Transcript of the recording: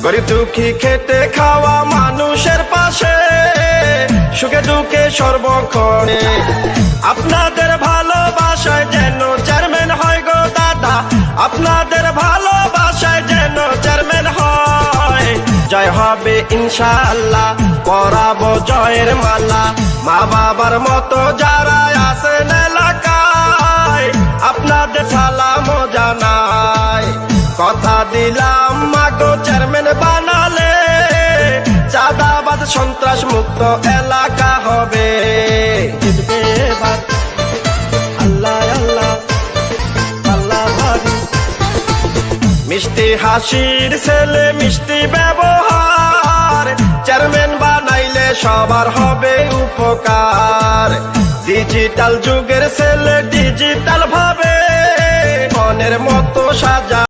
গরিব দুঃখী খেটে খাওয়া মানুষের পাশে, সুখে দুঃখে সর্বক্ষণে। আপনাদের ভালোবাসায় যেন চেয়ারম্যান হয় গো দাদা, আপনাদের ভালোবাসায় যেন চেয়ারম্যান হয়। জয় হবে ইনশাআল্লাহ, পরাবো জয়ের মালা। মা বাবার মতো যারা আছেন এলাকায়, আপনাদের সালাম জানাই। কথা দিলাম মাগো চেয়ারম্যান বানালে, চাঁদাবাদ সন্ত্রাস মুক্ত এলাকা হবে। জিতবে এবার আল্লাহ আল্লাহ আল্লাহ ভাবি। মিষ্টি হাসির ছেলে মিষ্টি ব্যবহার, চেয়ারম্যান বানাইলে সবার হবে উপকার। ডিজিটাল যুগের ছেলে ডিজিটাল ভাবে মনের মতো সাজা।